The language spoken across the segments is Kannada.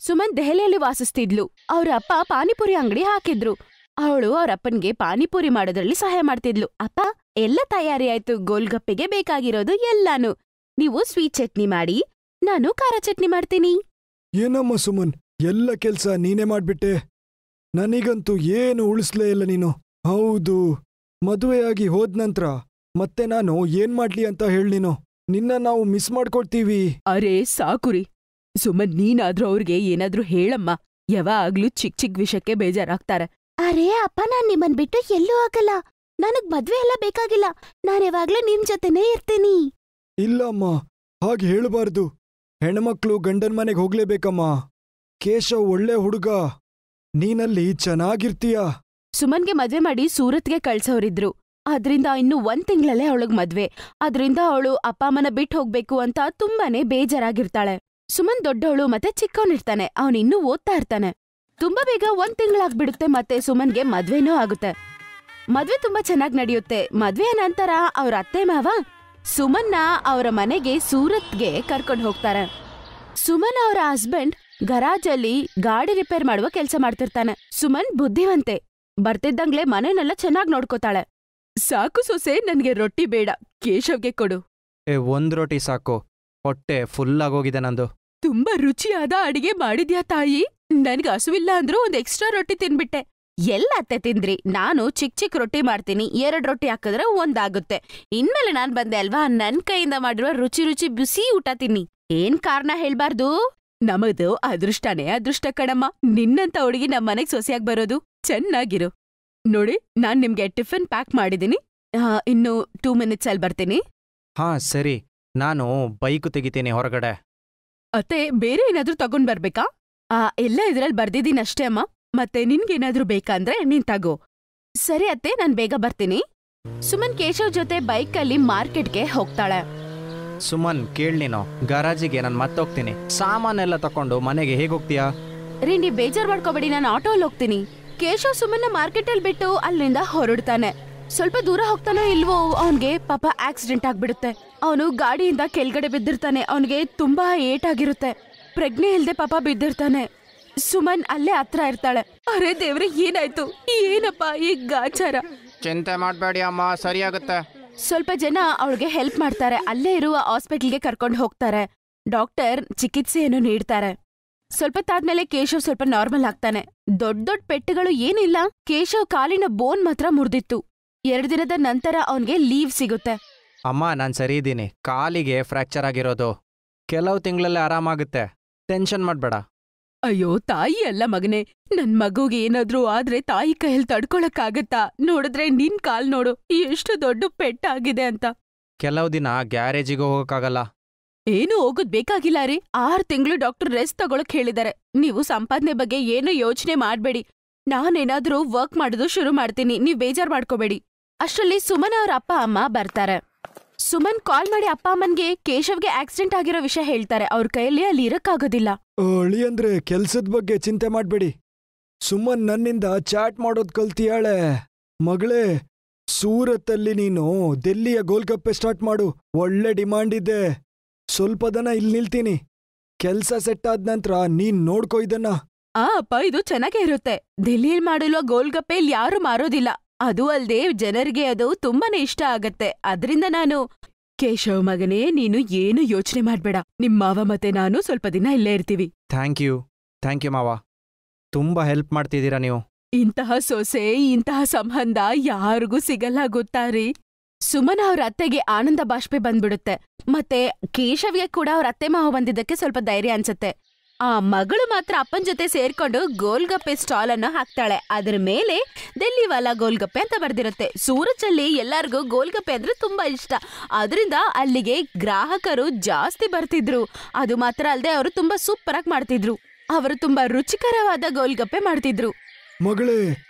ಸುಮನ್ ದೆಹಲಿಯಲ್ಲಿ ವಾಸಿಸ್ತಿದ್ಲು. ಅವ್ರ ಅಪ್ಪ ಪಾನಿಪುರಿ ಅಂಗಡಿ ಹಾಕಿದ್ರು. ಅವಳು ಅವ್ರಪ್ಪನ್ಗೆ ಪಾನಿಪುರಿ ಮಾಡೋದ್ರಲ್ಲಿ ಸಹಾಯ ಮಾಡ್ತಿದ್ಲು. ಅಪ್ಪ, ಎಲ್ಲ ತಯಾರಿ ಆಯ್ತು. ಗೋಲ್ಗಪ್ಪೆಗೆ ಬೇಕಾಗಿರೋದು ಎಲ್ಲಾನು. ನೀವು ಸ್ವೀಟ್ ಚಟ್ನಿ ಮಾಡಿ, ನಾನು ಖಾರ ಚಟ್ನಿ ಮಾಡ್ತೀನಿ. ಏನಮ್ಮ ಸುಮನ್, ಎಲ್ಲ ಕೆಲ್ಸ ನೀನೇ ಮಾಡ್ಬಿಟ್ಟೆ. ನನಗಂತೂ ಏನು ಉಳಿಸ್ಲೇ ಇಲ್ಲ ನೀನು. ಹೌದು, ಮದುವೆಯಾಗಿ ಹೋದ್ನಂತ್ರ ಮತ್ತೆ ನಾನು ಏನ್ ಮಾಡ್ಲಿ ಅಂತ ಹೇಳಿ ನೀನು. ನಿನ್ನ ನಾವು ಮಿಸ್ ಮಾಡ್ಕೊಳ್ತೀವಿ. ಅರೇ ಸಾಕುರಿ ಸುಮನ್, ನೀನಾದ್ರೂ ಅವ್ರಿಗೆ ಏನಾದ್ರೂ ಹೇಳಮ್ಮ. ಯಾವಾಗ್ಲೂ ಚಿಕ್ಕ ಚಿಕ್ಕ ವಿಷಯಕ್ಕೆ ಬೇಜಾರಾಗ್ತಾರೆ. ಅರೇ ಅಪ್ಪ, ನಾನ್ ನಿಮ್ಮನ್ ಬಿಟ್ಟು ಎಲ್ಲೂ ಆಗಲ್ಲ. ನನಗ್ ಮದ್ವೆ ಎಲ್ಲ ಬೇಕಾಗಿಲ್ಲ. ನಾನ್ ಯಾವಾಗ್ಲೂ ನಿಮ್ ಜೊತೆನೇ ಇರ್ತೀನಿ. ಇಲ್ಲಮ್ಮ, ಹಾಗೆ ಹೇಳಬಾರ್ದು. ಹೆಣ್ಮಕ್ಳು ಗಂಡನ್ ಮನೆಗ್ ಹೋಗ್ಲೇಬೇಕಮ್ಮ. ಕೇಶವ್ ಒಳ್ಳೆ ಹುಡುಗ, ನೀನಲ್ಲಿ ಚೆನ್ನಾಗಿರ್ತೀಯ. ಸುಮನ್ಗೆ ಮದ್ವೆ ಮಾಡಿ ಸೂರತ್ಗೆ ಕಳ್ಸೋರಿದ್ರು. ಅದ್ರಿಂದ ಇನ್ನು 1 ತಿಂಗಳಲ್ಲೇ ಅವಳಗ್ ಮದ್ವೆ. ಅದ್ರಿಂದ ಅವಳು ಅಪ್ಪ ಅಮ್ಮನ ಬಿಟ್ಟು ಹೋಗ್ಬೇಕು ಅಂತ ತುಂಬಾನೇ ಬೇಜಾರಾಗಿರ್ತಾಳೆ. ಸುಮನ್ ದೊಡ್ಡವಳು ಮತ್ತೆ ಚಿಕ್ಕವನಿರ್ತಾನೆ. ಅವನಿನ್ನೂ ಓದ್ತಾ ಇರ್ತಾನೆ. ತುಂಬಾ ಬೇಗ 1 ತಿಂಗಳಾಗ್ಬಿಡುತ್ತೆ. ಮತ್ತೆ ಸುಮನ್ಗೆ ಮದ್ವೆನೂ ಆಗುತ್ತೆ. ಮದ್ವೆ ತುಂಬಾ ಚೆನ್ನಾಗ್ ನಡೆಯುತ್ತೆ. ಮದ್ವೆಯ ನಂತರ ಅವ್ರ ಅತ್ತೆ ಮಾವ ಸುಮನ್ನ ಅವರ ಮನೆಗೆ ಸೂರತ್ಗೆ ಕರ್ಕೊಂಡು ಹೋಗ್ತಾರೆ. ಸುಮನ್ ಅವರ ಹಸ್ಬೆಂಡ್ ಗರಾಜಲ್ಲಿ ಗಾಡಿ ರಿಪೇರ್ ಮಾಡುವ ಕೆಲ್ಸ ಮಾಡ್ತಿರ್ತಾನೆ. ಸುಮನ್ ಬುದ್ಧಿವಂತೆ. ಬರ್ತಿದ್ದಂಗ್ಲೆ ಮನೆನೆಲ್ಲ ಚೆನ್ನಾಗ್ ನೋಡ್ಕೋತಾಳೆ. ಸಾಕು ಸೊಸೆ, ನನ್ಗೆ ರೊಟ್ಟಿ ಬೇಡ, ಕೇಶವ್ಗೆ ಕೊಡು. 1 ರೋಟಿ ಸಾಕು, ಹೊಟ್ಟೆ ಫುಲ್ ಆಗೋಗಿದೆ ನಂದು. ತುಂಬಾ ರುಚಿಯಾದ ಅಡಿಗೆ ಮಾಡಿದ್ಯಾ ತಾಯಿ. ನನ್ಗೆ ಹಸುವಿಲ್ಲ ಅಂದ್ರೂ 1 ಎಕ್ಸ್ಟ್ರಾ ರೊಟ್ಟಿ ತಿನ್ಬಿಟ್ಟೆ. ಎಲ್ಲ ಅತ್ತೆ ತಿಂದ್ರಿ. ನಾನು ಚಿಕ್ಕ ರೊಟ್ಟಿ ಮಾಡ್ತೀನಿ. 2 ರೊಟ್ಟಿ ಹಾಕಿದ್ರೆ 1 ಆಗುತ್ತೆ. ಇನ್ಮೇಲೆ ನಾನ್ ಬಂದೆ ಅಲ್ವಾ, ನನ್ ಕೈಯಿಂದ ಮಾಡಿರುವ ರುಚಿ ಬಿಸಿ ಊಟ ತಿನ್ನಿ. ಏನ್ ಕಾರಣ ಹೇಳ್ಬಾರ್ದು. ನಮದು ಅದೃಷ್ಟನೇ ಅದೃಷ್ಟ ಕಣಮ್ಮ. ನಿನ್ನಂತ ಹುಡುಗಿ ನಮ್ಮನೆಗ್ ಸೊಸೆಯಾಗ್ ಬರೋದು. ಚೆನ್ನಾಗಿರು. ನೋಡಿ, ನಾನ್ ನಿಮ್ಗೆ ಟಿಫಿನ್ ಪ್ಯಾಕ್ ಮಾಡಿದೀನಿ. ಇನ್ನು 2 ಮಿನಿಟ್ಸ್ ಅಲ್ಲಿ ಬರ್ತೀನಿ. ಹಾ ಸರಿ, ನಾನು ಬೈಕು ತೆಗಿತೀನಿ ಹೊರಗಡೆ. ಅತ್ತೆ, ಬೇರೆ ಏನಾದ್ರೂ ತಗೊಂಡ್ ಬರ್ಬೇಕಾ? ಎಲ್ಲ ಇದ್ರಲ್ಲಿ ಬರ್ದಿದೀನಿ ಅಷ್ಟೇ ಅಮ್ಮ. ಮತ್ತೆ ನಿನ್ಗೇನಾದ್ರೂ ಬೇಕಂದ್ರೆ ನೀನ್ ತಗೋ. ಸರಿ ಅತ್ತೆ, ನಾನ್ ಬೇಗ ಬರ್ತೀನಿ. ಸುಮನ್ ಕೇಶವ್ ಜೊತೆ ಬೈಕಲ್ಲಿ ಮಾರ್ಕೆಟ್ಗೆ ಹೋಗ್ತಾಳೆ. ಸುಮನ್, ಕೇಳ್ ನೀನು, ಗರಾಜಿಗೆ ನಾನು ಮತ್ತೋಗ್ತೀನಿ. ಸಾಮಾನೆಲ್ಲ ತಕೊಂಡು ಮನೆಗೆ ಹೇಗೋಗ್ತೀಯಾ? ರೀ, ನೀವ್ ಬೇಜಾರ್ ಮಾಡ್ಕೋಬೇಡಿ, ನಾನು ಆಟೋಲ್ ಹೋಗ್ತೀನಿ. ಕೇಶವ್ ಸುಮನ್ನ ಮಾರ್ಕೆಟಲ್ಲಿ ಬಿಟ್ಟು ಅಲ್ಲಿಂದ ಹೊರಡ್ತಾನೆ. ಸ್ವಲ್ಪ ದೂರ ಹೋಗ್ತಾನೋ ಇಲ್ವೋ, ಅವನ್ಗೆ ಪಾಪ ಆಕ್ಸಿಡೆಂಟ್ ಆಗ್ಬಿಡುತ್ತೆ. ಅವನು ಗಾಡಿಯಿಂದ ಕೆಳಗಡೆ ಬಿದ್ದಿರ್ತಾನೆ. ಅವನ್ಗೆ ತುಂಬಾ ಏಟಾಗಿರುತ್ತೆ. ಪ್ರಜ್ಞೆ ಇಲ್ದೆ ಪಾಪ ಬಿದ್ದಿರ್ತಾನೆ. ಸುಮನ್ ಅಲ್ಲೇ ಹತ್ರ ಇರ್ತಾಳೆ. ಅರೆ ದೇವ್ರೆ, ಏನಾಯ್ತು? ಏನಪ್ಪ ಈ ಗಾಚಾರ? ಚಿಂತೆ ಮಾಡ್ಬೇಡಿ ಅಮ್ಮ, ಸರಿಯಾಗುತ್ತೆ. ಸ್ವಲ್ಪ ಜನ ಅವಳಿಗೆ ಹೆಲ್ಪ್ ಮಾಡ್ತಾರೆ. ಅಲ್ಲೇ ಇರುವ ಹಾಸ್ಪಿಟಲ್ಗೆ ಕರ್ಕೊಂಡು ಹೋಗ್ತಾರೆ. ಡಾಕ್ಟರ್ ಚಿಕಿತ್ಸೆಯನ್ನು ನೀಡ್ತಾರೆ. ಸ್ವಲ್ಪ ತಾದ್ಮೇಲೆ ಕೇಶವ್ ಸ್ವಲ್ಪ ನಾರ್ಮಲ್ ಆಗ್ತಾನೆ. ದೊಡ್ಡ ಪೆಟ್ಟುಗಳು ಏನಿಲ್ಲ. ಕೇಶವ್ ಕಾಲಿನ ಬೋನ್ ಮಾತ್ರ ಮುರಿದಿತ್ತು. 2 ದಿನದ ನಂತರ ಅವನ್ಗೆ ಲೀವ್ ಸಿಗುತ್ತೆ. ಅಮ್ಮ, ನಾನ್ ಸರಿ ಇದ್ದೀನಿ. ಕಾಲಿಗೆ ಫ್ರಾಕ್ಚರ್ ಆಗಿರೋದು. ಕೆಲವು ತಿಂಗಳಲ್ಲೇ ಆರಾಮಾಗುತ್ತೆ, ಟೆನ್ಷನ್ ಮಾಡ್ಬೇಡ. ಅಯ್ಯೋ ತಾಯಿ ಅಲ್ಲ ಮಗನೇ, ನನ್ ಮಗುಗೆ ಏನಾದ್ರೂ ಆದ್ರೆ ತಾಯಿ ಕೈಯಲ್ಲಿ ತಡ್ಕೊಳಕ್ಕಾಗತ್ತಾ? ನೋಡಿದ್ರೆ ನಿನ್ ಕಾಲ್ ನೋಡು, ಎಷ್ಟು ದೊಡ್ಡ ಪೆಟ್ಟಾಗಿದೆ ಅಂತ. ಕೆಲವು ದಿನ ಗ್ಯಾರೇಜಿಗೆ ಹೋಗಕ್ಕಾಗಲ್ಲ. ಏನು ಹೋಗೋದ್ ಬೇಕಾಗಿಲ್ಲ ರೀ. 6 ತಿಂಗಳು ಡಾಕ್ಟರ್ ರೆಸ್ಟ್ ತಗೊಳಕ್ ಹೇಳಿದಾರೆ. ನೀವು ಸಂಪಾದನೆ ಬಗ್ಗೆ ಏನು ಯೋಚನೆ ಮಾಡ್ಬೇಡಿ. ನಾನೇನಾದ್ರೂ ವರ್ಕ್ ಮಾಡೋದು ಶುರು ಮಾಡ್ತೀನಿ, ನೀವ್ ಬೇಜಾರ್ ಮಾಡ್ಕೋಬೇಡಿ. ಅಷ್ಟ್ರಲ್ಲಿ ಸುಮನ್ ಅವ್ರ ಅಪ್ಪ ಅಮ್ಮ ಬರ್ತಾರೆ. ಸುಮನ್ ಕಾಲ್ ಮಾಡಿ ಅಪ್ಪ ಅಮ್ಮನ್ಗೆ ಕೇಶವ್ಗೆ ಆಕ್ಸಿಡೆಂಟ್ ಆಗಿರೋ ವಿಷಯ ಹೇಳ್ತಾರೆ. ಅವ್ರ ಕೈಯಲ್ಲಿ ಅಲ್ಲಿ ಇರಕ್ಕಾಗೋದಿಲ್ಲ. ಅಳಿಯಂದ್ರೆ ಕೆಲ್ಸದ ಬಗ್ಗೆ ಚಿಂತೆ ಮಾಡ್ಬೇಡಿ. ಸುಮನ್ ನನ್ನಿಂದ ಚಾಟ್ ಮಾಡೋದ್ ಕಲ್ತಿಯಾಳೆ. ಮಗಳೇ, ಸೂರತ್ತಲ್ಲಿ ನೀನು ದೆಲ್ಲಿಯ ಗೋಲ್ಗಪ್ಪೆ ಸ್ಟಾರ್ಟ್ ಮಾಡು. ಒಳ್ಳೆ ಡಿಮಾಂಡ್ ಇದೆ. ಸ್ವಲ್ಪ ದನ ಇಲ್ಲಿ ನಿಲ್ತೀನಿ. ಕೆಲ್ಸ ಸೆಟ್ ಆದ ನಂತರ ನೀನ್ ನೋಡ್ಕೋ ಇದನ್ನ. ಅಪ್ಪ, ಇದು ಚೆನ್ನಾಗೇ ಇರುತ್ತೆ. ದೆಹಲಿಯಲ್ಲಿ ಮಾಡಿರುವ ಗೋಲ್ಗಪ್ಪೆ ಇಲ್ಲಿ ಯಾರು ಮಾರೋದಿಲ್ಲ. ಅದು ಅಲ್ದೆ ಜನರಿಗೆ ಅದು ತುಂಬಾನೇ ಇಷ್ಟ ಆಗತ್ತೆ. ಅದ್ರಿಂದ ನಾನು... ಕೇಶವ್ ಮಗನೇ, ನೀನು ಏನು ಯೋಚನೆ ಮಾಡ್ಬೇಡ. ನಿಮ್ ಮಾವ ಮತ್ತೆ ನಾನು ಸ್ವಲ್ಪ ದಿನ ಇಲ್ಲೇ ಇರ್ತೀವಿ. ಥ್ಯಾಂಕ್ ಯು ಮಾವ. ತುಂಬಾ ಹೆಲ್ಪ್ ಮಾಡ್ತಿದ್ದೀರಾ ನೀವು. ಇಂತಹ ಸೊಸೆ, ಇಂತಹ ಸಂಬಂಧ ಯಾರಿಗೂ ಸಿಗಲ್ಲ ಗೊತ್ತಾರಿ. ಸುಮನ್ ಅವ್ರ ಅತ್ತೆಗೆ ಆನಂದ ಬಾಷ್ಪೆ ಬಂದ್ಬಿಡುತ್ತೆ. ಮತ್ತೆ ಕೇಶವ್ಗೆ ಕೂಡ ಅವ್ರ ಅತ್ತೆ ಮಾವ ಬಂದಿದ್ದಕ್ಕೆ ಸ್ವಲ್ಪ ಧೈರ್ಯ ಅನ್ಸುತ್ತೆ. ಆ ಮಗಳು ಮಾತ್ರ ಅಪ್ಪನ್ ಜೊತೆ ಸೇರ್ಕೊಂಡು ಗೋಲ್ಗಪ್ಪೆ ಸ್ಟಾಲ್ ಅನ್ನು ಹಾಕ್ತಾಳೆ. ಅದ್ರ ಮೇಲೆ ದೆಲ್ಲಿವಾಲಾ ಗೋಲ್ಗಪ್ಪೆ ಅಂತ ಬರ್ದಿರುತ್ತೆ. ಸೂರತ್ನಲ್ಲಿ ಎಲ್ಲರಿಗೂ ಗೋಲ್ಗಪ್ಪೆ ಅಂದ್ರೆ ತುಂಬಾ ಇಷ್ಟ. ಅದರಿಂದ ಅಲ್ಲಿಗೆ ಗ್ರಾಹಕರು ಜಾಸ್ತಿ ಬರ್ತಿದ್ರು. ಅದು ಮಾತ್ರ ಅಲ್ಲದೆ ಅವರು ತುಂಬಾ ಸೂಪರ್ ಆಗಿ ಮಾಡ್ತಿದ್ರು. ಅವರು ತುಂಬಾ ರುಚಿಕರವಾದ ಗೋಲ್ಗಪ್ಪೆ ಮಾಡ್ತಿದ್ರು. ಮಗಳೇ,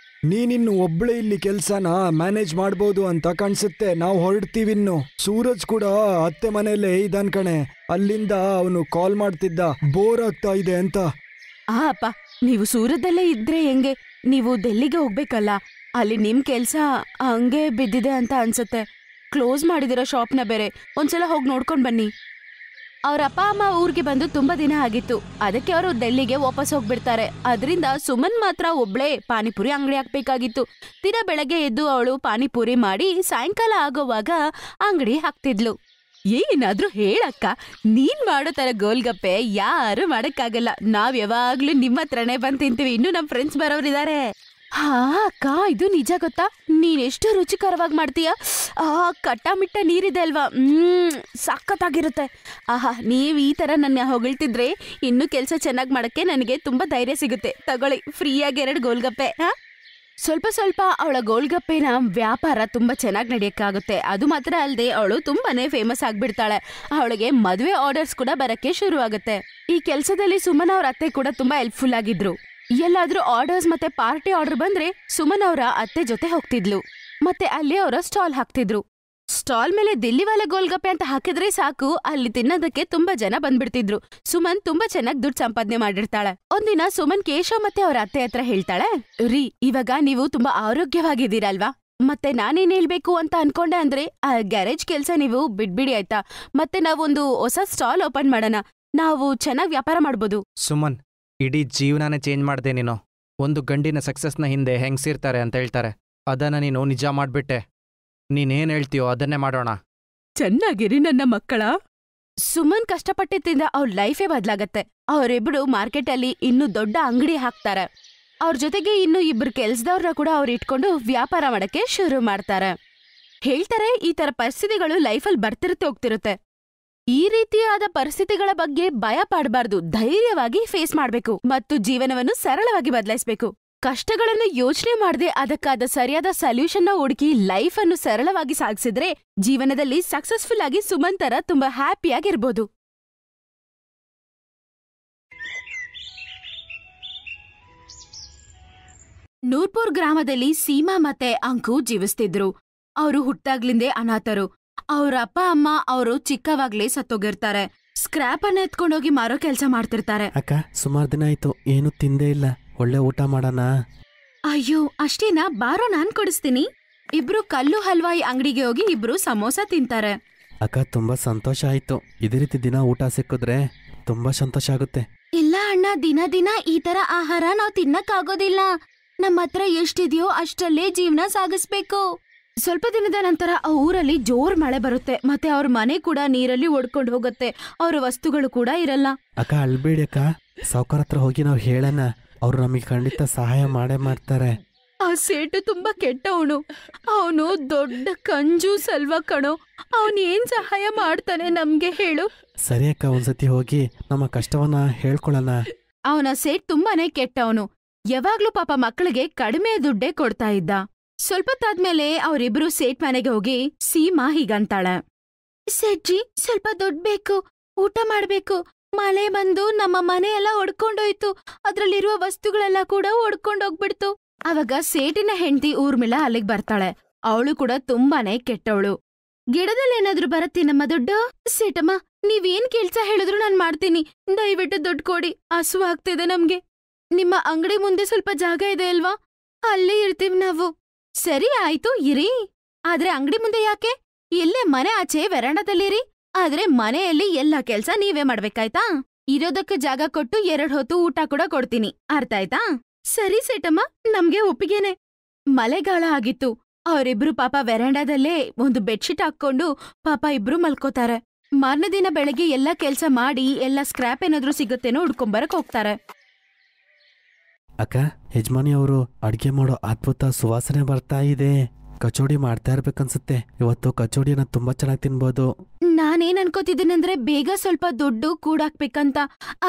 ನೀನಿನ್ನು ಒಬ್ಳೆ ಇಲ್ಲಿ ಕೆಲ್ಸನ ಮ್ಯಾನೇಜ್ ಮಾಡ್ಬೋದು ಅಂತ ಕಾಣಿಸುತ್ತೆ. ನಾವು ಹೊರಡ್ತೀವಿನ್ನು. ಸೂರಜ್ ಕೂಡ ಅತ್ತೆ ಮನೆಯಲ್ಲೇ ಇದಾನ್ ಕಣೆ. ಅಲ್ಲಿಂದ ಅವನು ಕಾಲ್ ಮಾಡ್ತಿದ್ದ, ಬೋರ್ ಆಗ್ತಾ ಇದೆ ಅಂತ. ಅಪ್ಪ, ನೀವು ಸೂರತದಲ್ಲೇ ಇದ್ರೆ ಹೆಂಗೆ? ನೀವು ಡೆಲ್ಲಿಗೆ ಹೋಗ್ಬೇಕಲ್ಲ. ಅಲ್ಲಿ ನಿಮ್ ಕೆಲ್ಸ ಹಂಗೆ ಬಿದ್ದಿದೆ ಅಂತ ಅನ್ಸುತ್ತೆ. ಕ್ಲೋಸ್ ಮಾಡಿದಿರೋ ಶಾಪ್ನ ಬೇರೆ. ಒಂದ್ಸಲ ಹೋಗಿ ನೋಡ್ಕೊಂಡ್ ಬನ್ನಿ. ಅವ್ರ ಅಪ್ಪ ಅಮ್ಮ ಊರಿಗೆ ಬಂದು ತುಂಬಾ ದಿನ ಆಗಿತ್ತು. ಅದಕ್ಕೆ ಅವರು ಡೆಲ್ಲಿಗೆ ವಾಪಸ್ ಹೋಗ್ಬಿಡ್ತಾರೆ. ಅದರಿಂದ ಸುಮನ್ ಮಾತ್ರ ಒಬ್ಳೆ ಪಾನಿಪುರಿ ಅಂಗಡಿ ಹಾಕ್ಬೇಕಾಗಿತ್ತು. ದಿನ ಬೆಳಗ್ಗೆ ಎದ್ದು ಅವಳು ಪಾನಿಪುರಿ ಮಾಡಿ ಸಾಯಂಕಾಲ ಆಗೋವಾಗ ಅಂಗಡಿ ಹಾಕ್ತಿದ್ಲು. ಏನಾದ್ರೂ ಹೇಳಕ್ಕ, ನೀನ್ ಮಾಡೋ ತರ ಗೋಲ್ಗಪ್ಪೆ ಯಾರು ಮಾಡಕ್ಕಾಗಲ್ಲ. ನಾವ್ ಯಾವಾಗ್ಲೂ ನಿಮ್ಮ ಹತ್ರನೇ ಬಂದ್ ತಿಂತೀವಿ. ಇನ್ನು ನಮ್ ಫ್ರೆಂಡ್ಸ್ ಬರೋರಿದ್ದಾರೆ. ಹಾ ಅಕ್ಕ, ಇದು ನಿಜ ಗೊತ್ತಾ? ನೀನೆಷ್ಟು ರುಚಿಕರವಾಗಿ ಮಾಡ್ತೀಯ. ಕಟ್ಟ ನೀರಿದೆ ಅಲ್ವಾ, ಸಖತ್ತಾಗಿರುತ್ತೆ. ಆಹಾ, ನೀವ್ ಈ ತರ ನನ್ನ ಹೊಗಳ್ತಿದ್ರೆ ಇನ್ನು ಕೆಲ್ಸ ಚೆನ್ನಾಗ್ ಮಾಡಕ್ಕೆ ನನಗೆ ತುಂಬಾ ಧೈರ್ಯ ಸಿಗುತ್ತೆ. ತಗೊಳ್ಳಿ, ಫ್ರೀಯಾಗಿ 2 ಗೋಲ್ಗಪ್ಪೆ. ಸ್ವಲ್ಪ ಸ್ವಲ್ಪ ಅವಳ ಗೋಲ್ಗಪ್ಪೆನ ವ್ಯಾಪಾರ ತುಂಬಾ ಚೆನ್ನಾಗಿ ನಡೆಯಕ್ಕಾಗುತ್ತೆ. ಅದು ಮಾತ್ರ ಅಲ್ಲದೆ ಅವಳು ತುಂಬಾನೇ ಫೇಮಸ್ ಆಗ್ಬಿಡ್ತಾಳೆ. ಅವಳಿಗೆ ಮದುವೆ ಆರ್ಡರ್ಸ್ ಕೂಡ ಬರಕ್ಕೆ ಶುರು ಆಗುತ್ತೆ. ಈ ಕೆಲಸದಲ್ಲಿ ಸುಮನ್ ಅವ್ರ ಅತ್ತೆ ಕೂಡ ತುಂಬಾ ಹೆಲ್ಪ್ಫುಲ್ ಆಗಿದ್ರು. ಎಲ್ಲಾದ್ರೂ ಆರ್ಡರ್ಸ್ ಮತ್ತೆ ಪಾರ್ಟಿ ಆರ್ಡರ್ ಬಂದ್ರೆ ಸುಮನ್ ಅವರ ಅತ್ತೆ ಜೊತೆ ಹೋಗ್ತಿದ್ಲು. ಮತ್ತೆ ಅಲ್ಲಿ ಅವರ ಸ್ಟಾಲ್ ಹಾಕ್ತಿದ್ರು. ಸ್ಟಾಲ್ ಮೇಲೆ ದಿಲ್ಲಿವಾಲ ಗೋಲ್ಗಪ್ಪೆ ಅಂತ ಹಾಕಿದ್ರೆ ಸಾಕು, ಅಲ್ಲಿ ತಿನ್ನೋದಕ್ಕೆ ತುಂಬಾ ಜನ ಬಂದ್ಬಿಡ್ತಿದ್ರು. ಸುಮನ್ ತುಂಬಾ ಚೆನ್ನಾಗಿ ದುಡ್ಡು ಸಂಪಾದನೆ ಮಾಡಿರ್ತಾಳೆ. ಒಂದಿನ ಸುಮನ್ ಕೇಶವ್ ಮತ್ತೆ ಅವ್ರ ಅತ್ತೆ ಹತ್ರ ಹೇಳ್ತಾಳೆ, ರೀ, ಇವಾಗ ನೀವು ತುಂಬಾ ಆರೋಗ್ಯವಾಗಿದ್ದೀರಲ್ವಾ, ಮತ್ತೆ ನಾನೇನ್ ಹೇಳ್ಬೇಕು ಅಂತ ಅನ್ಕೊಂಡೆ ಅಂದ್ರೆ ಆ ಗ್ಯಾರೇಜ್ ಕೆಲ್ಸ ನೀವು ಬಿಡ್ಬಿಡಿ ಆಯ್ತಾ. ಮತ್ತೆ ನಾವೊಂದು ಹೊಸ ಸ್ಟಾಲ್ ಓಪನ್ ಮಾಡೋಣ, ನಾವು ಚೆನ್ನಾಗಿ ವ್ಯಾಪಾರ ಮಾಡ್ಬೋದು. ಸುಮನ್, ಇಡೀ ಜೀವನನೇ ಚೇಂಜ್ ಮಾಡ್ದೆ ನೀನು. ಒಂದು ಗಂಡಿನ ಸಕ್ಸಸ್ನ ಹಿಂದೆ ಹೆಂಗ್ಸಿರ್ತಾರೆ ಅಂತ ಹೇಳ್ತಾರೆ, ಅದನ್ನ ನೀನು ನಿಜ ಮಾಡ್ಬಿಟ್ಟೆ. ನೀನೇನ್ ಹೇಳ್ತೀಯೋ ಅದನ್ನೇ ಮಾಡೋಣ. ಚೆನ್ನಾಗಿರಿ ನನ್ನ ಮಕ್ಕಳ. ಸುಮನ್ ಕಷ್ಟಪಟ್ಟಿದ್ದಿಂದ ಅವ್ರ ಲೈಫೇ ಬದ್ಲಾಗತ್ತೆ. ಅವರಿಬ್ರು ಮಾರ್ಕೆಟ್ ಅಲ್ಲಿ ಇನ್ನೂ ದೊಡ್ಡ ಅಂಗಡಿ ಹಾಕ್ತಾರೆ. ಅವ್ರ ಜೊತೆಗೆ ಇನ್ನು 2 ಕೆಲ್ಸದವ್ರನ್ನ ಕೂಡ ಅವ್ರು ಇಟ್ಕೊಂಡು ವ್ಯಾಪಾರ ಮಾಡಕ್ಕೆ ಶುರು ಮಾಡ್ತಾರೆ. ಹೇಳ್ತಾರೆ, ಈ ತರ ಪರಿಸ್ಥಿತಿಗಳು ಲೈಫಲ್ಲಿ ಬರ್ತಿರುತ್ತೆ ಹೋಗ್ತಿರುತ್ತೆ. ಈ ರೀತಿಯಾದ ಪರಿಸ್ಥಿತಿಗಳ ಬಗ್ಗೆ ಭಯ ಪಡಬಾರ್ದು. ಧೈರ್ಯವಾಗಿ ಫೇಸ್ ಮಾಡ್ಬೇಕು ಮತ್ತು ಜೀವನವನ್ನು ಸರಳವಾಗಿ ಬದಲಾಯಿಸಬೇಕು. ಕಷ್ಟಗಳನ್ನು ಯೋಚನೆ ಮಾಡದೆ ಅದಕ್ಕಾದ ಸರಿಯಾದ ಸೊಲ್ಯೂಷನ್ನ ಹುಡುಕಿ ಲೈಫ್ ಅನ್ನು ಸರಳವಾಗಿ ಸಾಗಿಸಿದ್ರೆ ಜೀವನದಲ್ಲಿ ಸಕ್ಸಸ್ಫುಲ್ ಆಗಿ ಸುಮನ್ ತರ ತುಂಬಾ ಹ್ಯಾಪಿಯಾಗಿರ್ಬೋದು. ನೂರ್ಪುರ್ ಗ್ರಾಮದಲ್ಲಿ ಸೀಮಾ ಮತ್ತೆ ಅಂಕು ಜೀವಿಸ್ತಿದ್ರು. ಅವರು ಹುಟ್ಟಾಗ್ಲಿಂದೇ ಅನಾಥರು. ಅವ್ರ ಅಪ್ಪ ಅಮ್ಮ ಅವರು ಚಿಕ್ಕವಾಗ್ಲೇ ಸತ್ತೋಗಿರ್ತಾರೆ. ಸ್ಕ್ರಾಪ್ ಅನ್ನ ಎತ್ಕೊಂಡೋಗಿ ಮಾರೋ ಕೆಲಸ ಮಾಡ್ತಿರ್ತಾರೆ. ಅಕ್ಕ, ಸುಮಾರು ದಿನ ಆಯ್ತು, ಏನು ತಿಂದೇ ಇಲ್ಲ. ಒಳ್ಳೆ ಊಟ ಮಾಡೋಣ. ಅಯ್ಯೋ, ಅಷ್ಟೇನಾ? ಬಾರೋ, ನಾನ್ ಕೊಡಿಸ್ತೀನಿ. ಇಬ್ರು ಕಲ್ಲು ಹಲ್ವಾಯಿ ಅಂಗಡಿಗೆ ಹೋಗಿ ಇಬ್ರು ಸಮೋಸ ತಿಂತಾರೆ. ಅಕ್ಕ, ತುಂಬಾ ಸಂತೋಷ ಆಯ್ತು. ಇದೇ ರೀತಿ ದಿನ ಊಟ ಸಿಕ್ಕಿದ್ರೆ ತುಂಬಾ ಸಂತೋಷ ಆಗುತ್ತೆ. ಇಲ್ಲ ಅಣ್ಣ, ದಿನ ದಿನ ಈ ತರ ಆಹಾರ ನಾವ್ ತಿನ್ನಕ್ಕಾಗೋದಿಲ್ಲ. ನಮ್ಮ ಹತ್ರ ಎಷ್ಟಿದೆಯೋ ಅಷ್ಟಲ್ಲೇ ಜೀವನ ಸಾಗಿಸ್ಬೇಕು. ಸ್ವಲ್ಪ ದಿನದ ನಂತರ ಆ ಊರಲ್ಲಿ ಜೋರ್ ಮಳೆ ಬರುತ್ತೆ. ಮತ್ತೆ ಅವ್ರ ಮನೆ ಕೂಡ ನೀರಲ್ಲಿ ಒಡ್ಕೊಂಡು ಹೋಗುತ್ತೆ. ಅವ್ರ ವಸ್ತುಗಳು ಕೂಡ ಇರಲ್ಲ. ಅಕ್ಕ, ಅಳ್ಬೇಡಿ ಅಕ್ಕ. ಸಾವ್ಕಾರ ಹತ್ರ ಹೋಗಿ ನಾವು ಹೇಳೋಣ, ಅವ್ರು ನಮಗೆ ಖಂಡಿತ ಸಹಾಯ ಮಾಡೇ ಮಾಡ್ತಾರೆ. ಆ ಸೇಟು ತುಂಬಾ ಕೆಟ್ಟವನು. ಅವನು ದೊಡ್ಡ ಕಂಜೂಸ್ ಅಲ್ವಾ ಕಣೋ. ಅವನ್ ಏನ್ ಸಹಾಯ ಮಾಡ್ತಾನೆ ನಮ್ಗೆ ಹೇಳು? ಸರಿ ಅಕ್ಕ, ಒಂದ್ಸತಿ ಹೋಗಿ ನಮ್ಮ ಕಷ್ಟವನ್ನ ಹೇಳ್ಕೊಳ್ಳೋಣ. ಅವನ ಸೇಟ್ ತುಂಬಾನೇ ಕೆಟ್ಟವನು. ಯಾವಾಗ್ಲೂ ಪಾಪ ಮಕ್ಕಳಿಗೆ ಕಡಿಮೆ ದುಡ್ಡೇ ಕೊಡ್ತಾ ಇದ್ದ. ಸ್ವಲ್ಪತ್ತಾದ್ಮೇಲೆ ಅವರಿಬ್ರು ಸೇಟ್ ಮನೆಗೆ ಹೋಗಿ ಸೀಮಾ ಹೀಗಂತಾಳೆ, ಸೇಟ್ಜಿ, ಸ್ವಲ್ಪ ದುಡ್ಡು ಬೇಕು, ಊಟ ಮಾಡ್ಬೇಕು. ಮಳೆ ಬಂದು ನಮ್ಮ ಮನೆ ಎಲ್ಲ ಒಡ್ಕೊಂಡೋಯ್ತು. ಅದ್ರಲ್ಲಿರುವ ವಸ್ತುಗಳೆಲ್ಲ ಕೂಡ ಒಡ್ಕೊಂಡೋಗ್ಬಿಡ್ತು. ಅವಾಗ ಸೇಟಿನ ಹೆಂಡತಿ ಊರ್ಮಿಳ ಅಲ್ಲಿಗೆ ಬರ್ತಾಳೆ. ಅವಳು ಕೂಡ ತುಂಬಾನೇ ಕೆಟ್ಟವಳು. ಗಿಡದಲ್ಲೇನಾದ್ರೂ ಬರತ್ತಿ ನಮ್ಮ ದುಡ್ಡು? ಸೇಟಮ್ಮ, ನೀವೇನ್ ಕೆಲ್ಸ ಹೇಳಿದ್ರು ನಾನ್ ಮಾಡ್ತೀನಿ. ದಯವಿಟ್ಟು ದುಡ್ಡು ಕೊಡಿ, ಹಸು ಆಗ್ತಿದೆ ನಮ್ಗೆ. ನಿಮ್ಮ ಅಂಗಡಿ ಮುಂದೆ ಸ್ವಲ್ಪ ಜಾಗ ಇದೆ ಅಲ್ವಾ, ಅಲ್ಲೇ ಇರ್ತೀವಿ ನಾವು. ಸರಿ ಆಯ್ತು, ಇರಿ. ಆದ್ರೆ ಅಂಗಡಿ ಮುಂದೆ ಯಾಕೆ? ಇಲ್ಲೇ ಮನೆ ಆಚೆ ವೆರಾಂಡದಲ್ಲಿರಿ. ಆದ್ರೆ ಮನೆಯಲ್ಲಿ ಎಲ್ಲ ಕೆಲ್ಸ ನೀವೇ ಮಾಡ್ಬೇಕಾಯ್ತಾ? ಇರೋದಕ್ಕೆ ಜಾಗ ಕೊಟ್ಟು 2 ಹೊತ್ತು ಊಟ ಕೂಡ ಕೊಡ್ತೀನಿ, ಅರ್ಥ ಆಯ್ತಾ? ಸರಿ ಸೇಟಮ್ಮ, ನಮ್ಗೆ ಒಪ್ಪಿಗೆನೆ. ಮಳೆಗಾಲ ಆಗಿತ್ತು. ಅವರಿಬ್ರು ಪಾಪ ವೆರಾಂಡದಲ್ಲೇ ಒಂದು ಬೆಡ್ಶೀಟ್ ಹಾಕೊಂಡು ಪಾಪ ಇಬ್ರು ಮಲ್ಕೋತಾರೆ. ಮಾರನೇ ದಿನ ಬೆಳಗ್ಗೆ ಎಲ್ಲ ಕೆಲ್ಸ ಮಾಡಿ ಎಲ್ಲ ಸ್ಕ್ರಾಪ್ ಏನಾದ್ರೂ ಸಿಗುತ್ತೇನೋ ಹುಡ್ಕೊಂಬರಕ್ ಹೋಗ್ತಾರೆ. ಅಕ್ಕ, ಯಜಮಾನಿ ಅವರು ಅಡ್ಗೆ ಮಾಡೋ ಅದ್ಭುತ ಸುವಾಸನೆ ಬರ್ತಾ ಇದೆ. ಕಚೋಡಿ ಮಾಡ್ತಾ ಇರ್ಬೇಕನ್ಸುತ್ತೆ. ಇವತ್ತು ಕಚೋಡಿನ ತುಂಬಾ ಚೆನ್ನಾಗಿ ತಿನ್ಬೋದು. ನಾನೇನ್ ಅನ್ಕೋತಿದ್ದೀನಂದ್ರೆ ಬೇಗ ಸ್ವಲ್ಪ ದುಡ್ಡು ಕೂಡಾಕ್ಬೇಕಂತ.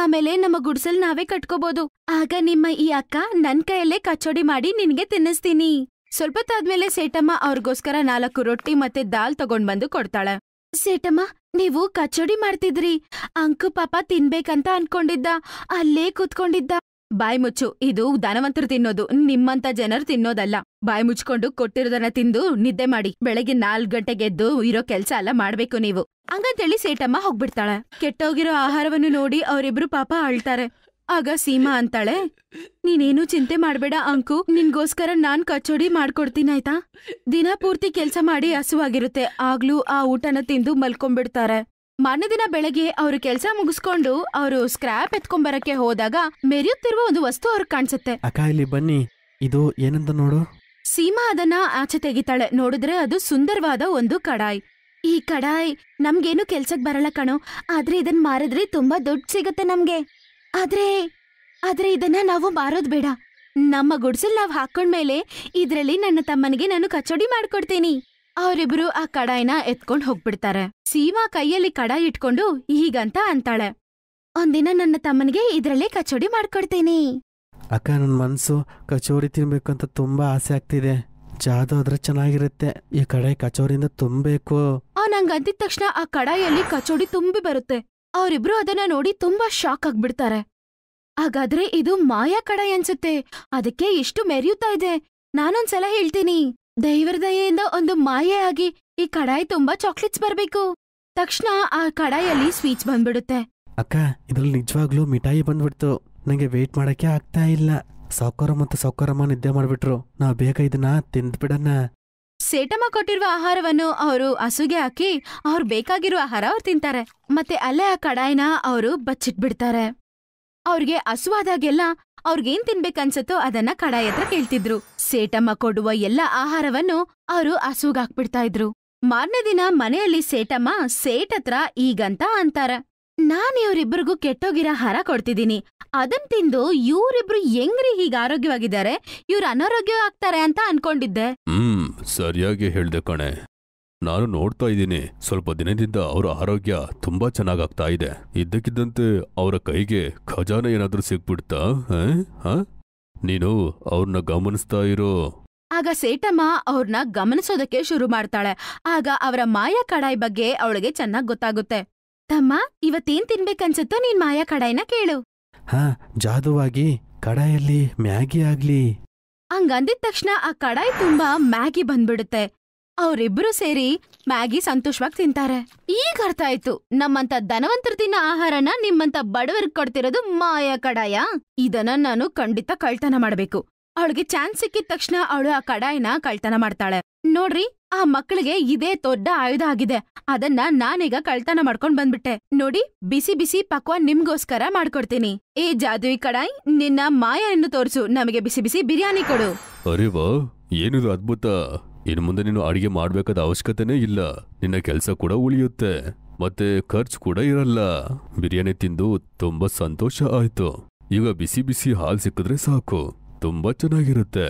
ಆಮೇಲೆ ನಮ್ಮ ಗುಡ್ಸಲ್ ನಾವೇ ಕಟ್ಕೋಬಹುದು. ಆಗ ನಿಮ್ಮ ಈ ಅಕ್ಕ ನನ್ ಕೈಯಲ್ಲೇ ಕಚೋಡಿ ಮಾಡಿ ನಿನ್ಗೆ ತಿನ್ನಿಸ್ತೀನಿ. ಸ್ವಲ್ಪತ್ತಾದ್ಮೇಲೆ ಸೇಟಮ್ಮ ಅವ್ರಿಗೋಸ್ಕರ 4 ರೊಟ್ಟಿ ಮತ್ತೆ ದಾಲ್ ತಗೊಂಡ್ ಬಂದು ಕೊಡ್ತಾಳೆ. ಸೇಟಮ್ಮ, ನೀವು ಕಚೋಡಿ ಮಾಡ್ತಿದ್ರಿ. ಅಂಕು ಪಾಪ ತಿನ್ಬೇಕಂತ ಅನ್ಕೊಂಡಿದ್ದ, ಅಲ್ಲೇ ಕೂತ್ಕೊಂಡಿದ್ದ. ಬಾಯ್ ಮುಚ್ಚು, ಇದು ಧನವಂತರು ತಿನ್ನೋದು, ನಿಮ್ಮಂತ ಜನರು ತಿನ್ನೋದಲ್ಲ. ಬಾಯ್ ಮುಚ್ಕೊಂಡು ಕೊಟ್ಟಿರೋದನ್ನ ತಿಂದು ನಿದ್ದೆ ಮಾಡಿ. ಬೆಳಗ್ಗೆ 4 ಗಂಟೆಗೆ ಎದ್ದು ಇರೋ ಕೆಲ್ಸ ಎಲ್ಲ ಮಾಡ್ಬೇಕು ನೀವು. ಹಂಗಂತೇಳಿ ಸೇಟಮ್ಮ ಹೋಗ್ಬಿಡ್ತಾಳೆ. ಕೆಟ್ಟೋಗಿರೋ ಆಹಾರವನ್ನು ನೋಡಿ ಅವರಿಬ್ರು ಪಾಪ ಅಳ್ತಾರೆ. ಆಗ ಸೀಮಾ ಅಂತಾಳೆ, ನೀನೇನು ಚಿಂತೆ ಮಾಡ್ಬೇಡ ಅಂಕು, ನಿನ್ಗೋಸ್ಕರ ನಾನ್ ಕಚೋಡಿ ಮಾಡ್ಕೊಡ್ತೀನಾಯ್ತಾ? ದಿನ ಪೂರ್ತಿ ಕೆಲ್ಸ ಮಾಡಿ ಹಸುವಾಗಿರುತ್ತೆ, ಆಗ್ಲೂ ಆ ಊಟನ ತಿಂದು ಮಲ್ಕೊಂಡ್ಬಿಡ್ತಾರೆ. ಮಾರನೇ ದಿನ ಬೆಳಗ್ಗೆ ಅವರು ಕೆಲಸ ಮುಗಿಸ್ಕೊಂಡು ಅವರು ಸ್ಕ್ರಾಪ್ ಎತ್ಕೊಂಬರಕ್ಕೆ ಹೋದಾಗ ಮೆರೆಯುತ್ತಿರುವ ಒಂದು ವಸ್ತು ಅವ್ರಿಗೆ ಕಾಣಿಸುತ್ತೆ. ಅಕ್ಕ ಇಲ್ಲಿ ಬನ್ನಿ, ಇದು ಏನಂತ ನೋಡು. ಸೀಮಾ ಅದನ್ನ ಆಚೆ ತೆಗಿತಾಳೆ. ನೋಡಿದ್ರೆ ಅದು ಸುಂದರವಾದ ಒಂದು ಕಡಾಯಿ. ಈ ಕಡಾಯಿ ನಮ್ಗೇನು ಕೆಲ್ಸಕ್ ಬರಲ್ಲ ಕಣೋ, ಆದ್ರೆ ಇದನ್ ಮಾರಿದ್ರೆ ತುಂಬಾ ದುಡ್ಡು ಸಿಗತ್ತೆ ನಮ್ಗೆ. ಆದ್ರೆ ಇದನ್ನ ನಾವು ಮಾರೋದ್ ಬೇಡ. ನಮ್ಮ ಗುಡ್ಸಲ್ ನಾವ್ ಹಾಕೊಂಡ್ಮೇಲೆ ಇದ್ರಲ್ಲಿ ನನ್ನ ತಮ್ಮನಿಗೆ ನಾನು ಕಚೋಡಿ ಮಾಡ್ಕೊಡ್ತೀನಿ. ಅವರಿಬ್ರು ಆ ಕಡಾಯಿನ ಎತ್ಕೊಂಡ್ ಹೋಗ್ಬಿಡ್ತಾರೆ. ಸೀಮಾ ಕೈಯಲ್ಲಿ ಕಡಾಯಿ ಇಟ್ಕೊಂಡು ಹೀಗಂತ ಅಂತಾಳೆ, ಒಂದಿನ ನನ್ನ ತಮ್ಮನಿಗೆ ಇದ್ರಲ್ಲೇ ಕಚೋಡಿ ಮಾಡ್ಕೊಡ್ತೀನಿ. ಅಕ್ಕ, ನನ್ನ ಮನ್ಸು ಕಚೋರಿ ತಿನ್ಬೇಕಂತ ತುಂಬಾ ಆಸೆ ಆಗ್ತಿದೆ. ಜಾದು ಆದ್ರೆ ಚೆನ್ನಾಗಿರುತ್ತೆ. ಈ ಕಡಾಯಿ ಕಚೋರಿಯಿಂದ ತುಂಬಬೇಕು. ನಂಗಂದಿದ ತಕ್ಷಣ ಆ ಕಡಾಯಲ್ಲಿ ಕಚೋಡಿ ತುಂಬಿ ಬರುತ್ತೆ. ಅವರಿಬ್ರು ಅದನ್ನ ನೋಡಿ ತುಂಬಾ ಶಾಕ್ ಆಗ್ಬಿಡ್ತಾರೆ. ಹಾಗಾದ್ರೆ ಇದು ಮಾಯಾ ಕಡಾಯಿ ಅನ್ಸುತ್ತೆ, ಅದಕ್ಕೆ ಇಷ್ಟು ಮೆರೆಯುತ್ತಾ ಇದೆ. ನಾನೊಂದ್ಸಲ ಹೇಳ್ತೀನಿ, ದೈವರ ದಯೆಯಿಂದ ಒಂದು ಮಾಯೆ ಆಗಿ ಈ ಕಡಾಯಿ ತುಂಬಾ ಚಾಕ್ಲೇಟ್ಸ್ ಬರ್ಬೇಕು. ತಕ್ಷಣ ಆ ಕಡಾಯಲ್ಲಿ ಸ್ವೀಟ್ಸ್ ಬಂದ್ಬಿಡುತ್ತೆ. ಅಕ್ಕ, ಇದ್ರಲ್ಲಿ ನಿಜವಾಗ್ಲೂ ಮಿಠಾಯಿ ಬಂದ್ಬಿಡ್ತು. ನಂಗೆ ವೇಟ್ ಮಾಡಕ್ಕೆ ಆಗ್ತಾ ಇಲ್ಲ. ಸಾವ್ಕಾರ ಮತ್ತು ಸಾವ್ಕಾರಮ್ಮ ನಿದ್ದೆ ಮಾಡ್ಬಿಟ್ರು. ನಾವ್ ಬೇಗ ಇದನ್ನ ತಿಂದ್ಬಿಡಣ. ಸೇಟಮ್ಮ ಕೊಟ್ಟಿರುವ ಆಹಾರವನ್ನು ಅವರು ಹಸುಗೆ ಹಾಕಿ ಅವ್ರು ಬೇಕಾಗಿರೋ ಆಹಾರ ಅವ್ರು ತಿಂತಾರೆ. ಮತ್ತೆ ಅಲ್ಲೇ ಆ ಕಡಾಯಿನ ಅವರು ಬಚ್ಚಿಟ್ಬಿಡ್ತಾರೆ. ಅವ್ರಿಗೆ ಹಸುವಾದಾಗೆಲ್ಲ ಅವ್ರಿಗೇನ್ ತಿನ್ಬೇಕನ್ಸತ್ತೋ ಅದನ್ನ ಕಡಾಯಿ ಹತ್ರ ಕೇಳ್ತಿದ್ರು. ಸೇಟಮ್ಮ ಕೊಡುವ ಎಲ್ಲ ಆಹಾರವನ್ನು ಅವರು ಹಸುಗಾಕ್ಬಿಡ್ತಾ ಇದ್ರು. ಮಾರನೇ ದಿನ ಮನೆಯಲ್ಲಿ ಸೇಟಮ್ಮ ಸೇಟ್ ಹತ್ರ ಈಗಂತ ಅಂತಾರ, ನಾನ್ ಇವ್ರಿಬ್ರಿಗೂ ಕೆಟ್ಟೋಗಿರೋ ಆಹಾರ ಕೊಡ್ತಿದ್ದೀನಿ. ಅದನ್ ತಿಂದು ಇವ್ರಿಬ್ರು ಹೆಂಗ್ರಿ ಹೀಗ ಆರೋಗ್ಯವಾಗಿದ್ದಾರೆ, ಇವ್ರು ಅನಾರೋಗ್ಯ ಆಗ್ತಾರೆ ಅಂತ ಅನ್ಕೊಂಡಿದ್ದೆ. ಸರಿಯಾಗಿ ಹೇಳ್ದೆ ಕಣೆ. ನಾನು ನೋಡ್ತಾ ಇದ್ದೀನಿ, ಸ್ವಲ್ಪ ದಿನದಿಂದ ಅವರ ಆರೋಗ್ಯ ತುಂಬಾ ಚೆನ್ನಾಗಾಗ್ತಾ ಇದೆ. ಇದ್ದಕ್ಕಿದ್ದಂತೆ ಅವರ ಕೈಗೆ ಖಜಾನೆ ಏನಾದ್ರೂ ಸಿಗ್ಬಿಡ್ತಾ? ನೀನು ಅವ್ರನ್ನ ಗಮನಿಸ್ತಾ ಇರೋ. ಆಗ ಸೇಟಮ್ಮ ಅವ್ರನ್ನ ಗಮನಿಸೋದಕ್ಕೆ ಶುರು ಮಾಡ್ತಾಳೆ. ಆಗ ಅವರ ಮಾಯಾ ಕಡಾಯಿ ಬಗ್ಗೆ ಅವಳಿಗೆ ಚೆನ್ನಾಗ್ ಗೊತ್ತಾಗುತ್ತೆ. ತಮ್ಮ, ಇವತ್ತೇನ್ ತಿನ್ಬೇಕನ್ಸುತ್ತೋ ನೀನ್ ಮಾಯಾ ಕಡಾಯಿನ ಕೇಳು. ಜಾದುವಾಗಿ ಕಡಾಯಲ್ಲಿ ಮ್ಯಾಗಿ ಆಗ್ಲಿ. ಹಂಗಂದಿದ ತಕ್ಷಣ ಆ ಕಡಾಯಿ ತುಂಬಾ ಮ್ಯಾಗಿ ಬಂದ್ಬಿಡುತ್ತೆ. ಅವರಿಬ್ರು ಸೇರಿ ಮ್ಯಾಗಿ ಸಂತೋಷವಾಗಿ ತಿಂತಾರೆ. ಈಗ ಅರ್ಥ ಆಯ್ತು, ನಮ್ಮಂತ ಧನವಂತರ ತಿನ್ನ ಆಹಾರನ ನಿಮ್ಮಂತ ಬಡವರ್ಗ್ ಕೊಡ್ತಿರೋದು ಮಾಯಾ ಕಡಾಯ. ಇದನ್ನ ನಾನು ಖಂಡಿತ ಕಳ್ತನ ಮಾಡ್ಬೇಕು. ಅವಳಿಗೆ ಚಾನ್ಸ್ ಸಿಕ್ಕಿದ ತಕ್ಷಣ ಅವಳು ಆ ಕಡಾಯಿನ ಕಳ್ತನ ಮಾಡ್ತಾಳೆ. ನೋಡ್ರಿ, ಆ ಮಕ್ಕಳಿಗೆ ಇದೇ ದೊಡ್ಡ ಆಯುಧ ಆಗಿದೆ. ಅದನ್ನ ನಾನೀಗ ಕಳ್ತನ ಮಾಡ್ಕೊಂಡ್ ಬಂದ್ಬಿಟ್ಟೆ. ನೋಡಿ, ಬಿಸಿ ಬಿಸಿ ಪಕ್ವಾನ್ ನಿಮ್ಗೋಸ್ಕರ ಮಾಡ್ಕೊಡ್ತೀನಿ. ಏ ಜಾದುಯಿ ಕಡಾಯಿ, ನಿನ್ನ ಮಾಯನ್ನು ತೋರಿಸು, ನಮಗೆ ಬಿಸಿ ಬಿಸಿ ಬಿರಿಯಾನಿ ಕೊಡು. ಅರೆ ವಾ, ಏನಿದು ಅದ್ಭುತ. ಇನ್ನು ಮುಂದೆ ನೀನು ಅಡಿಗೆ ಮಾಡ್ಬೇಕಾದ ಅವಶ್ಯಕತೆನೇ ಇಲ್ಲ. ನಿನ್ನ ಕೆಲಸ ಕೂಡ ಉಳಿಯುತ್ತೆ, ಮತ್ತೆ ಖರ್ಚು ಕೂಡ ಇರಲ್ಲ. ಬಿರಿಯಾನಿ ತಿಂದು ತುಂಬಾ ಸಂತೋಷ ಆಯ್ತು. ಈಗ ಬಿಸಿ ಬಿಸಿ ಹಾಲ್ ಸಿಕ್ಕಿದ್ರೆ ಸಾಕು, ತುಂಬಾ ಚೆನ್ನಾಗಿರುತ್ತೆ.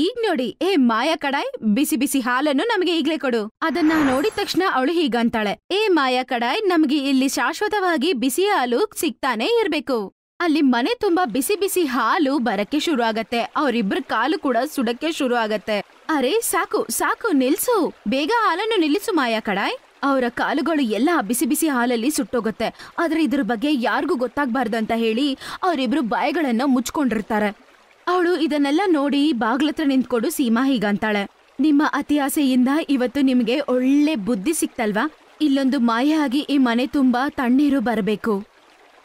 ಈಗ ನೋಡಿ, ಏ ಮಾಯಾ ಕಡಾಯಿ, ಬಿಸಿ ಬಿಸಿ ಹಾಲನ್ನು ನಮಗೆ ಈಗ್ಲೇ ಕೊಡು. ಅದನ್ನ ನೋಡಿದ ತಕ್ಷಣ ಅವಳು ಹೀಗಂತಾಳೆ, ಏ ಮಾಯಾ ಕಡಾಯಿ, ನಮ್ಗೆ ಇಲ್ಲಿ ಶಾಶ್ವತವಾಗಿ ಬಿಸಿ ಹಾಲು ಸಿಗ್ತಾನೆ ಇರ್ಬೇಕು. ಅಲ್ಲಿ ಮನೆ ತುಂಬಾ ಬಿಸಿ ಬಿಸಿ ಹಾಲು ಬರಕ್ಕೆ ಶುರು ಆಗತ್ತೆ. ಅವರಿಬ್ರ ಕಾಲು ಕೂಡ ಸುಡಕ್ಕೆ ಶುರು ಆಗತ್ತೆ. ಅರೆ ಸಾಕು ಸಾಕು, ನಿಲ್ಸು, ಬೇಗ ಹಾಲನ್ನು ನಿಲ್ಲಿಸು ಮಾಯಾ ಕಡಾಯಿ. ಅವರ ಕಾಲುಗಳು ಎಲ್ಲ ಬಿಸಿ ಬಿಸಿ ಹಾಲಲ್ಲಿ ಸುಟ್ಟೋಗುತ್ತೆ. ಆದ್ರೆ ಇದ್ರ ಬಗ್ಗೆ ಯಾರಿಗೂ ಗೊತ್ತಾಗ್ಬಾರ್ದು ಅಂತ ಹೇಳಿ ಅವರಿಬ್ರು ಬಾಯಿಗಳನ್ನ ಮುಚ್ಕೊಂಡಿರ್ತಾರೆ. ಅವಳು ಇದನ್ನೆಲ್ಲ ನೋಡಿ ಬಾಗ್ಲತ್ರ ನಿಂತ್ಕೊಂಡು ಸೀಮಾ ಹೀಗಂತಾಳೆ, ನಿಮ್ಮ ಅತಿ ಆಸೆಯಿಂದ ಇವತ್ತು ನಿಮ್ಗೆ ಒಳ್ಳೆ ಬುದ್ಧಿ ಸಿಕ್ತಲ್ವಾ? ಇಲ್ಲೊಂದು ಮಾಯ ಆಗಿ ಈ ಮನೆ ತುಂಬಾ ತಣ್ಣೀರು ಬರಬೇಕು.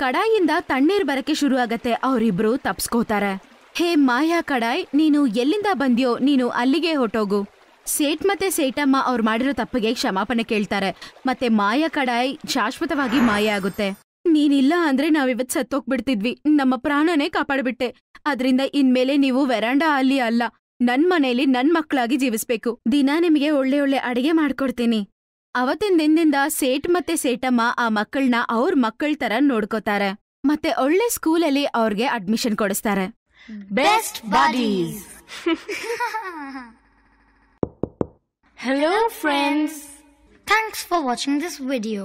ಕಡಾಯಿಂದ ತಣ್ಣೀರ್ ಬರಕ್ಕೆ ಶುರು ಆಗತ್ತೆ. ಅವರಿಬ್ರು ತಪ್ಸ್ಕೋತಾರೆ. ಹೇ ಮಾಯಾ ಕಡಾಯ್, ನೀನು ಎಲ್ಲಿಂದ ಬಂದ್ಯೋ, ನೀನು ಅಲ್ಲಿಗೆ ಹೊಟ್ಟೋಗು. ಸೇಟ್ ಮತ್ತೆ ಸೇಟಮ್ಮ ಅವ್ರು ಮಾಡಿರೋ ತಪ್ಪಿಗೆ ಕ್ಷಮಾಪಣೆ ಕೇಳ್ತಾರೆ. ಮತ್ತೆ ಮಾಯಾ ಕಡಾಯ್ ಶಾಶ್ವತವಾಗಿ ಮಾಯ ಆಗುತ್ತೆ. ನೀನಿಲ್ಲ ಅಂದ್ರೆ ನಾವಿವತ್ ಸತ್ತೋಗ್ಬಿಡ್ತಿದ್ವಿ. ನಮ್ಮ ಪ್ರಾಣನೇ ಕಾಪಾಡ್ಬಿಟ್ಟೆ. ಅದ್ರಿಂದ ಇನ್ಮೇಲೆ ನೀವು ವೆರಾಂಡಾ ಅಲ್ಲಿ ಅಲ್ಲ, ನನ್ ಮನೇಲಿ ನನ್ ಮಕ್ಳಾಗಿ ಜೀವಿಸ್ಬೇಕು. ದಿನ ನಿಮಗೆ ಒಳ್ಳೆ ಒಳ್ಳೆ ಅಡಿಗೆ ಮಾಡ್ಕೊಡ್ತೀನಿ. ಅವತ್ತಿನ ದಿನದಿಂದ ಸೇಟ್ ಮತ್ತೆ ಸೇಟಮ್ಮ ಆ ಮಕ್ಕಳನ್ನ ಅವ್ರ ಮಕ್ಕಳ ತರ ನೋಡ್ಕೋತಾರೆ. ಮತ್ತೆ ಒಳ್ಳೆ ಸ್ಕೂಲಲ್ಲಿ ಅವ್ರಿಗೆ ಅಡ್ಮಿಷನ್ ಕೊಡಿಸ್ತಾರೆ. Best buddies. Hello friends. Thanks for watching this video.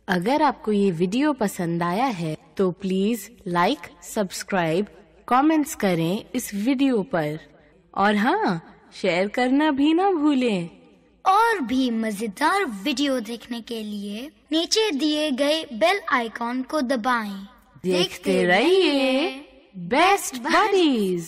अगर आपको ये वीडियो पसंद आया है तो प्लीज लाइक, सब्सक्राइब, कमेंट्स करें इस वीडियो पर, और हाँ, शेयर करना भी ना भूलें। और भी मजेदार वीडियो देखने के लिए नीचे दिए गए बेल आइकॉन को दबाएं। देखते रहिए बेस्ट बडीज।